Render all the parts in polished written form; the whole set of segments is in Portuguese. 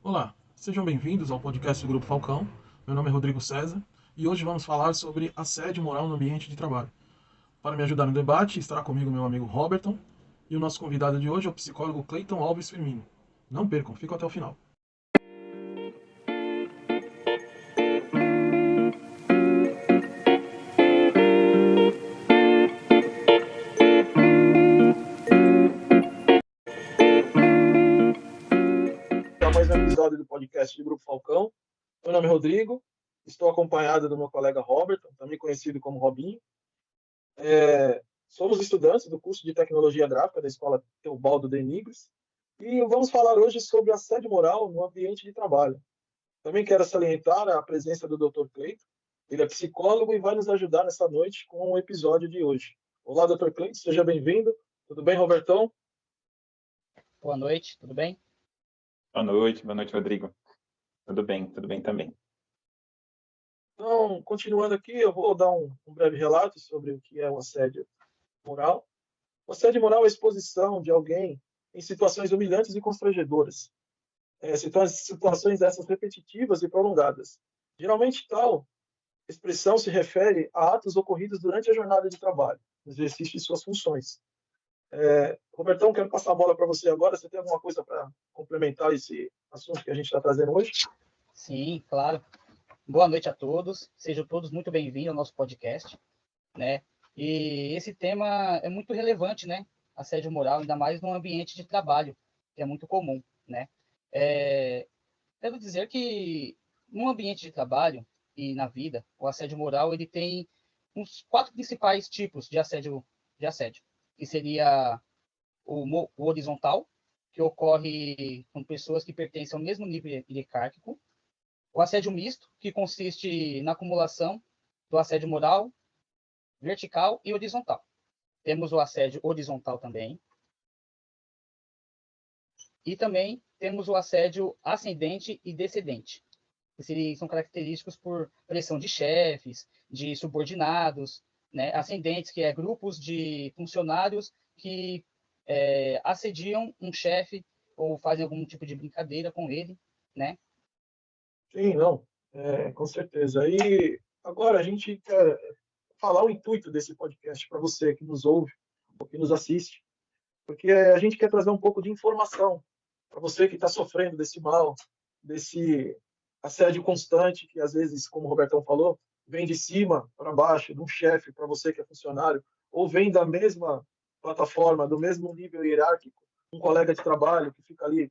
Olá, sejam bem-vindos ao podcast do Grupo Falcão. Meu nome é Rodrigo César e hoje vamos falar sobre assédio moral no ambiente de trabalho. Para me ajudar no debate, estará comigo meu amigo Roberton e o nosso convidado de hoje é o psicólogo Cleiton Alves Firmino. Não percam, ficam até o final. Para mais um episódio do podcast do Grupo Falcão. Meu nome é Rodrigo, estou acompanhado do meu colega Roberton, também conhecido como Robinho. Somos estudantes do curso de Tecnologia Gráfica da Escola Teobaldo de Nigres e vamos falar hoje sobre assédio moral no ambiente de trabalho. Também quero salientar a presença do Dr. Cleiton. Ele é psicólogo e vai nos ajudar nessa noite com o episódio de hoje. Olá, Dr. Cleiton, seja bem-vindo. Tudo bem, Robertão? Boa noite, tudo bem? Boa noite, Rodrigo. Tudo bem também. Então, continuando aqui, eu vou dar um breve relato sobre o que é o assédio moral. O assédio moral é a exposição de alguém em situações humilhantes e constrangedoras. Situações essas repetitivas e prolongadas. Geralmente, tal expressão se refere a atos ocorridos durante a jornada de trabalho, no exercício de suas funções. Robertão, quero passar a bola para você agora. Você tem alguma coisa para complementar esse assunto que a gente está trazendo hoje? Sim, claro. Boa noite a todos. Sejam todos muito bem-vindos ao nosso podcast, né? E esse tema é muito relevante, né? Assédio moral, ainda mais no ambiente de trabalho, que é muito comum, né? Devo dizer que no ambiente de trabalho e na vida, o assédio moral ele tem uns 4 principais tipos de assédio, que seria o horizontal, que ocorre com pessoas que pertencem ao mesmo nível hierárquico. O assédio misto, que consiste na acumulação do assédio moral, vertical e horizontal. Temos o assédio horizontal também. E também temos o assédio ascendente e descendente, que são característicos por pressão de chefes, de subordinados, né? Ascendentes, que é grupos de funcionários que assediam um chefe ou fazem algum tipo de brincadeira com ele, né? Sim, não, com certeza. E agora a gente quer falar o intuito desse podcast para você que nos ouve ou que nos assiste, porque a gente quer trazer um pouco de informação para você que está sofrendo desse mal, desse assédio constante que às vezes, como o Robertão falou, vem de cima para baixo, de um chefe para você que é funcionário, ou vem da mesma plataforma, do mesmo nível hierárquico, um colega de trabalho que fica ali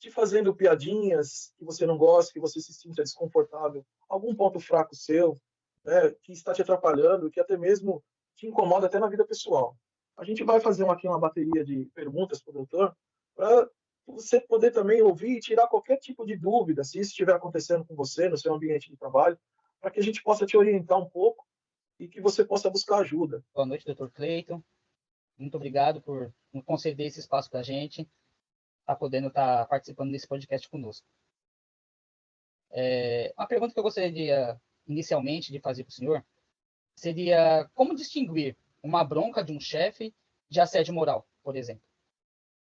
te fazendo piadinhas que você não gosta, que você se sinta desconfortável, algum ponto fraco seu, né, que está te atrapalhando, que até mesmo te incomoda até na vida pessoal. A gente vai fazer aqui uma bateria de perguntas para o doutor, para você poder também ouvir e tirar qualquer tipo de dúvida, se isso estiver acontecendo com você no seu ambiente de trabalho, para que a gente possa te orientar um pouco e que você possa buscar ajuda. Boa noite, Dr. Cleiton. Muito obrigado por nos conceder esse espaço para a gente, tá podendo estar participando desse podcast conosco. Uma pergunta que eu gostaria inicialmente de fazer para o senhor seria como distinguir uma bronca de um chefe de assédio moral, por exemplo?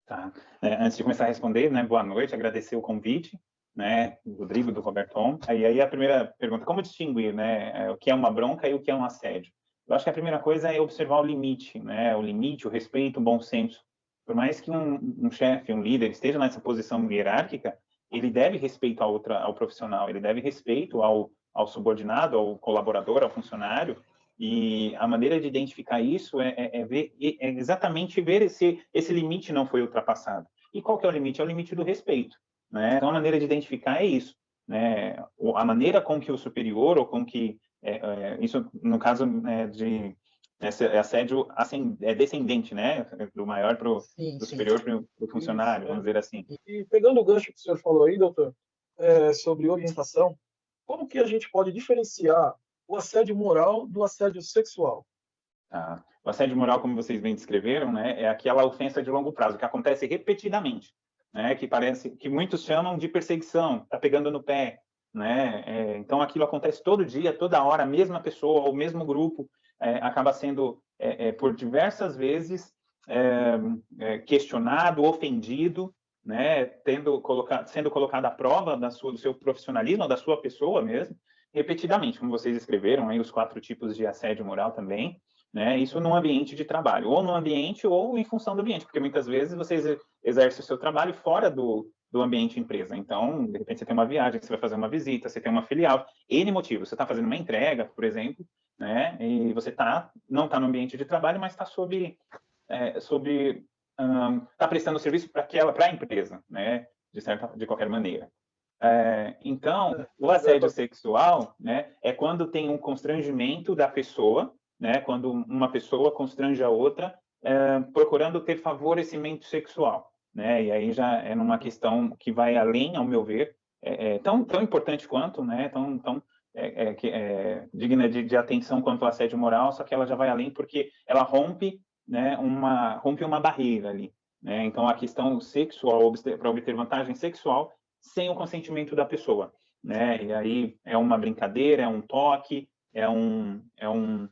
Tá. Antes de começar a responder, né, boa noite, agradecer o convite, né, do Rodrigo, do Roberton. Aí a primeira pergunta, como distinguir, né, o que é uma bronca e o que é um assédio? Eu acho que a primeira coisa é observar o limite, né, o limite, o respeito, o bom senso. Por mais que um chefe, um líder esteja nessa posição hierárquica, ele deve respeito ao profissional, ele deve respeito ao subordinado, ao colaborador, ao funcionário. E a maneira de identificar isso é exatamente ver esse limite não foi ultrapassado. E qual que é o limite? É o limite do respeito, né? Então, a maneira de identificar é isso, né? A maneira com que o superior, ou com que... isso, no caso, né, de assédio descendente, né? Do maior para o superior para o funcionário, Isso, vamos dizer assim. E pegando o gancho que o senhor falou aí, doutor, sobre orientação, como que a gente pode diferenciar o assédio moral do assédio sexual? Tá? O assédio moral, como vocês bem descreveram, né, é aquela ofensa de longo prazo, que acontece repetidamente, né, que parece que muitos chamam de perseguição, tá pegando no pé, né? Então, aquilo acontece todo dia, toda hora, a mesma pessoa, o mesmo grupo, acaba sendo, por diversas vezes, questionado, ofendido, né, sendo colocada à prova do seu profissionalismo, da sua pessoa mesmo, repetidamente, como vocês escreveram aí os 4 tipos de assédio moral também, né, isso num ambiente de trabalho, ou no ambiente ou em função do ambiente, porque muitas vezes você exerce o seu trabalho fora do ambiente empresa. Então, de repente, você tem uma viagem, você vai fazer uma visita, você tem uma filial, N motivos. Você está fazendo uma entrega, por exemplo, né? E você não está no ambiente de trabalho, mas está tá prestando serviço para a empresa, né? De qualquer maneira. Então, o assédio sexual, né, é quando tem um constrangimento da pessoa, né? Quando uma pessoa constrange a outra, procurando ter favorecimento sexual. Né? E aí já é numa questão que vai além, ao meu ver, tão importante quanto, né? Tão digna de atenção quanto o assédio moral, só que ela já vai além porque ela rompe, né? Rompe uma barreira ali. Né? Então, a questão sexual, para obter vantagem sexual, sem o consentimento da pessoa. Né? E aí é uma brincadeira, é um toque, é um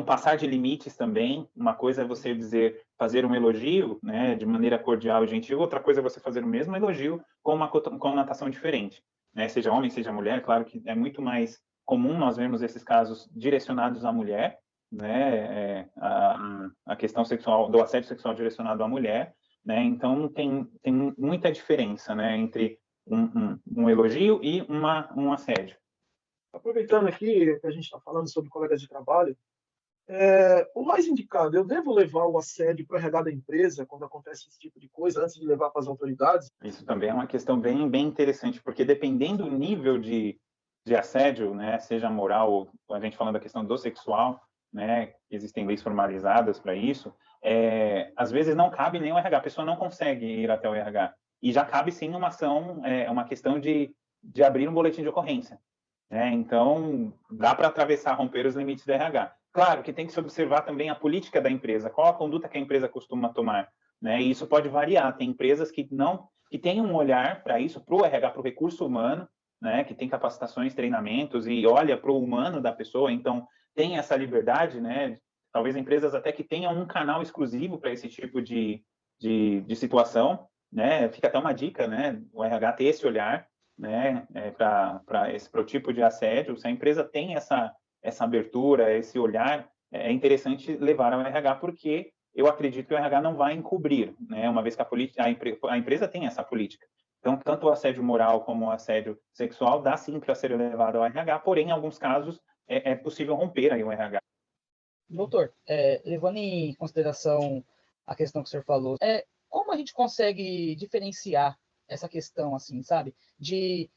passar de limites também. Uma coisa é você fazer um elogio, né, de maneira cordial e gentil, outra coisa é você fazer o mesmo elogio com uma conotação diferente, né? Seja homem, seja mulher, claro que é muito mais comum nós vermos esses casos direcionados à mulher, né? A questão sexual, do assédio sexual direcionado à mulher, né? Então tem muita diferença, né, entre um elogio e um assédio. Aproveitando aqui que a gente está falando sobre colegas de trabalho, o mais indicado, eu devo levar o assédio para o RH da empresa quando acontece esse tipo de coisa, antes de levar para as autoridades? Isso também é uma questão bem interessante, porque dependendo do nível de assédio, né, seja moral, ou a gente falando da questão do sexual, né, existem leis formalizadas para isso, às vezes não cabe nem o RH, a pessoa não consegue ir até o RH. E já cabe sim uma ação, uma questão de abrir um boletim de ocorrência. Né? Então, dá para atravessar, romper os limites do RH. Claro que tem que se observar também a política da empresa, qual a conduta que a empresa costuma tomar. Né? E isso pode variar. Tem empresas que têm um olhar para isso, para o RH, para o recurso humano, né? Que tem capacitações, treinamentos e olha para o humano da pessoa. Então, tem essa liberdade, né? Talvez empresas até que tenham um canal exclusivo para esse tipo de situação. Né? Fica até uma dica, né? O RH ter esse olhar, né, para o tipo de assédio. Se a empresa tem essa abertura, esse olhar, é interessante levar ao RH, porque eu acredito que o RH não vai encobrir, né, uma vez que a empresa tem essa política. Então, tanto o assédio moral como o assédio sexual dá sim para ser levado ao RH, porém, em alguns casos, é possível romper aí o RH. Doutor, levando em consideração a questão que o senhor falou, como a gente consegue diferenciar essa questão, assim, sabe? De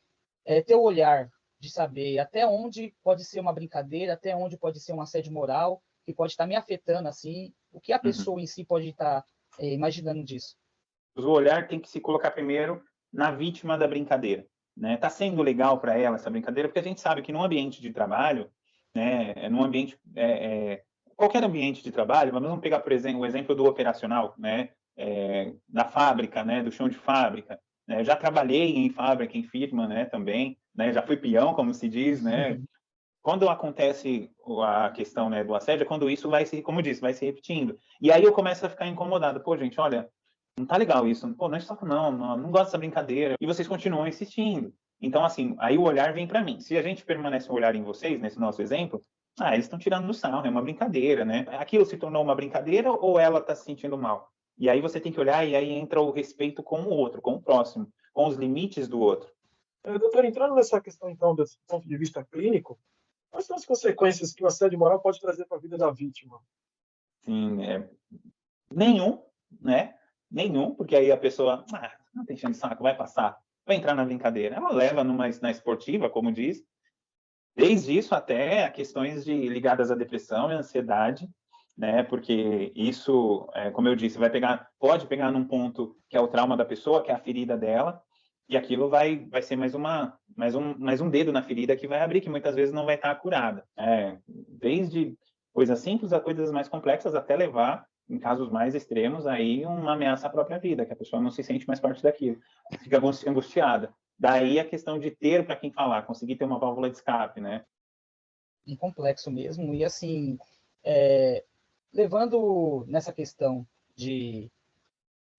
ter o olhar de saber até onde pode ser uma brincadeira, até onde pode ser um assédio moral, que pode estar me afetando, assim, o que a pessoa em si pode estar imaginando disso. O olhar tem que se colocar primeiro na vítima da brincadeira. Né? Tá sendo legal para ela essa brincadeira, porque a gente sabe que num ambiente de trabalho, né, num ambiente qualquer ambiente de trabalho, vamos pegar, por exemplo, o exemplo do operacional, né, da fábrica, né, do chão de fábrica. Né, eu já trabalhei em fábrica, em firma, né, também, né, já fui peão, como se diz, né. Quando acontece a questão, né, do assédio, é quando isso vai se, como eu disse, vai se repetindo. E aí eu começo a ficar incomodado. Pô, gente, olha, não tá legal isso. Pô, não é só não gosto dessa brincadeira. E vocês continuam insistindo. Então, assim, aí o olhar vem para mim. Se a gente permanece o olhar em vocês, nesse nosso exemplo, eles estão tirando no sarro, é uma brincadeira, né? Aquilo se tornou uma brincadeira ou ela está se sentindo mal? E aí você tem que olhar e aí entra o respeito com o outro, com o próximo, com os limites do outro. Doutor, entrando nessa questão, então, desse ponto de vista clínico, quais são as consequências que o assédio moral pode trazer para a vida da vítima? Sim, nenhum, né? Nenhum, porque aí a pessoa, não tem enchendo de saco, vai passar, vai entrar na brincadeira. Ela leva na esportiva, como diz, desde isso até a questões ligadas à depressão e ansiedade, né? Porque isso, como eu disse, pode pegar num ponto que é o trauma da pessoa, que é a ferida dela, e aquilo vai ser mais um dedo na ferida que vai abrir, que muitas vezes não vai estar curada. Desde coisas simples a coisas mais complexas, até levar, em casos mais extremos, aí uma ameaça à própria vida, que a pessoa não se sente mais parte daquilo, fica angustiada. Daí a questão de ter para quem falar, conseguir ter uma válvula de escape, né? Um complexo mesmo, e assim, levando nessa questão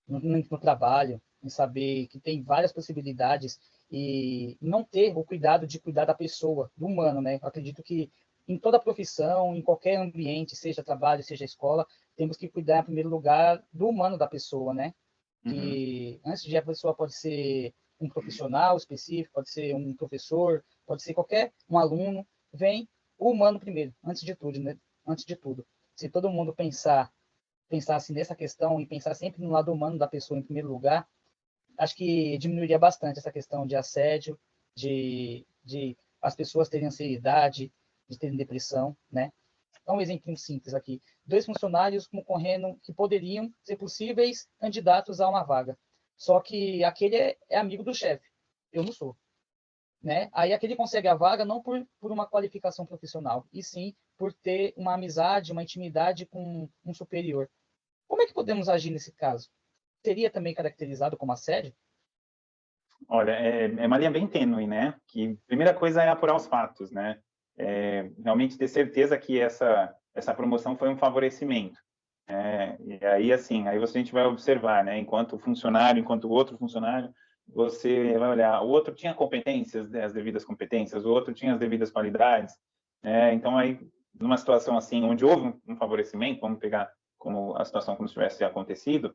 no trabalho, em saber que tem várias possibilidades e não ter o cuidado de cuidar da pessoa, do humano, né? Eu acredito que em toda profissão, em qualquer ambiente, seja trabalho, seja escola, temos que cuidar, em primeiro lugar, do humano da pessoa, né? Que antes de a pessoa pode ser um profissional específico, pode ser um professor, pode ser qualquer um aluno, vem o humano primeiro, antes de tudo, né? Antes de tudo. Se todo mundo pensasse nessa questão e pensar sempre no lado humano da pessoa em primeiro lugar, acho que diminuiria bastante essa questão de assédio, de as pessoas terem ansiedade, de terem depressão, né? Então, um exemplo simples aqui. 2 funcionários concorrendo que poderiam ser possíveis candidatos a uma vaga. Só que aquele é amigo do chefe. Eu não sou. Né? Aí aquele consegue a vaga não por uma qualificação profissional, e sim por ter uma amizade, uma intimidade com um superior. Como é que podemos agir nesse caso? Seria também caracterizado como assédio? Olha, é uma linha bem tênue, né? Que primeira coisa é apurar os fatos, né? Realmente ter certeza que essa promoção foi um favorecimento. E aí, assim, aí a gente vai observar, né? Enquanto funcionário, enquanto outro funcionário, você vai olhar, o outro tinha competências, né, as devidas competências, o outro tinha as devidas qualidades, né? Então, aí, numa situação assim, onde houve um favorecimento, vamos pegar como a situação como se tivesse acontecido,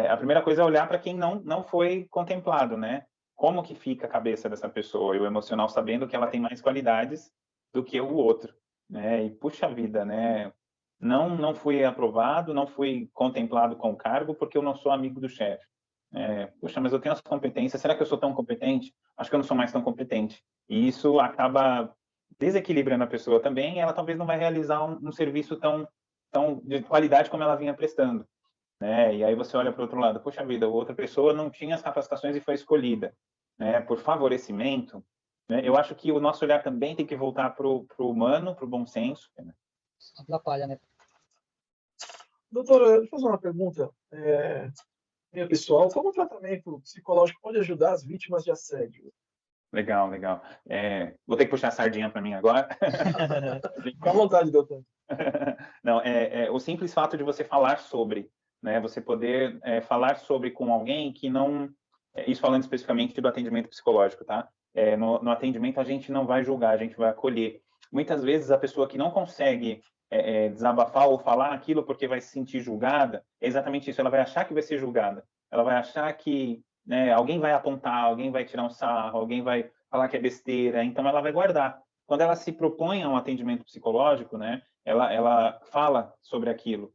a primeira coisa é olhar para quem não foi contemplado, né? Como que fica a cabeça dessa pessoa e o emocional sabendo que ela tem mais qualidades do que o outro, né? E puxa vida, né? Não fui aprovado, não fui contemplado com o cargo porque eu não sou amigo do chefe. Puxa, mas eu tenho as competências, será que eu sou tão competente? Acho que eu não sou mais tão competente. E isso acaba desequilibrando a pessoa também, e ela talvez não vai realizar um serviço tão de qualidade como ela vinha prestando. Né? E aí você olha para o outro lado, poxa vida, outra pessoa não tinha as capacitações e foi escolhida, né? Por favorecimento. Né? Eu acho que o nosso olhar também tem que voltar para o humano, para o bom senso. Né? Atrapalha, né? Doutora, deixa eu fazer uma pergunta minha pessoal. Como o tratamento psicológico pode ajudar as vítimas de assédio? Legal, legal. Vou ter que puxar a sardinha para mim agora. Fique à vontade, doutor. Não, o simples fato de você falar sobre, né? Você poder falar sobre com alguém que não... Isso falando especificamente do atendimento psicológico, tá? No atendimento a gente não vai julgar, a gente vai acolher. Muitas vezes a pessoa que não consegue desabafar ou falar aquilo porque vai se sentir julgada, é exatamente isso, ela vai achar que vai ser julgada. Ela vai achar que, né, alguém vai apontar, alguém vai tirar um sarro, alguém vai falar que é besteira, então ela vai guardar. Quando ela se propõe a um atendimento psicológico, né, ela fala sobre aquilo.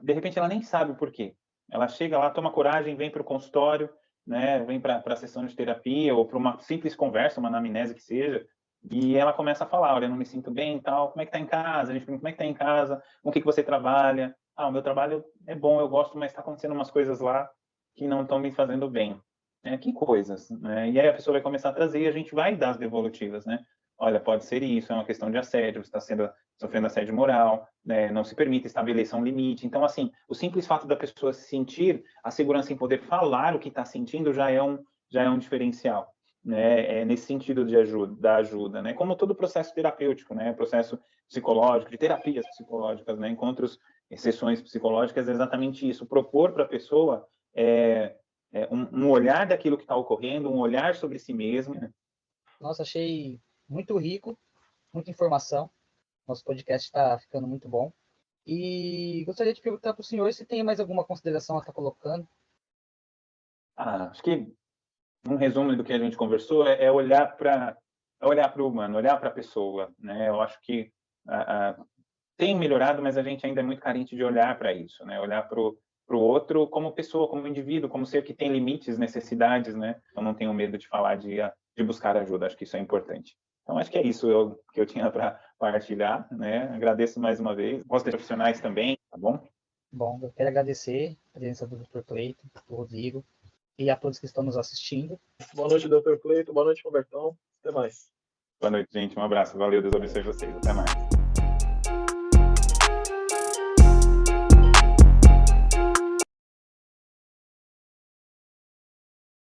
De repente, ela nem sabe o porquê. Ela chega lá, toma coragem, vem para o consultório, né, vem para a sessão de terapia ou para uma simples conversa, uma anamnese que seja, e ela começa a falar, olha, não me sinto bem e tal, como é que tá em casa? A gente pergunta, como é que tá em casa? Com o que você trabalha? Ah, o meu trabalho é bom, eu gosto, mas está acontecendo umas coisas lá que não estão me fazendo bem. Que coisas, né? E aí a pessoa vai começar a trazer e a gente vai dar as devolutivas, né? Olha, pode ser isso, é uma questão de assédio, você está sofrendo assédio moral, né? Não se permite estabelecer um limite. Então, assim, o simples fato da pessoa sentir a segurança em poder falar o que está sentindo já é um diferencial, né? Nesse sentido da ajuda, né? Como todo processo terapêutico, né? Processo psicológico, de terapias psicológicas, né? Encontros, sessões psicológicas, é exatamente isso, propor para a pessoa um olhar daquilo que está ocorrendo, um olhar sobre si mesmo. Nossa, achei muito rico, muita informação. Nosso podcast está ficando muito bom. E gostaria de perguntar para o senhor se tem mais alguma consideração a estar colocando. Acho que um resumo do que a gente conversou é olhar para o humano, olhar para a pessoa, né? Eu acho que tem melhorado, mas a gente ainda é muito carente de olhar para isso, né? Olhar para o outro como pessoa, como indivíduo, como ser que tem limites, necessidades, né? Eu não tenho medo de falar de buscar ajuda, acho que isso é importante. Então, acho que é isso que eu tinha para partilhar, né? Agradeço mais uma vez. Gosto de profissionais também, tá bom? Bom, eu quero agradecer a presença do Dr. Cleiton, do Rodrigo e a todos que estão nos assistindo. Boa noite, doutor Cleiton. Boa noite, Robertão. Até mais. Boa noite, gente. Um abraço. Valeu, Deus abençoe vocês. Até mais.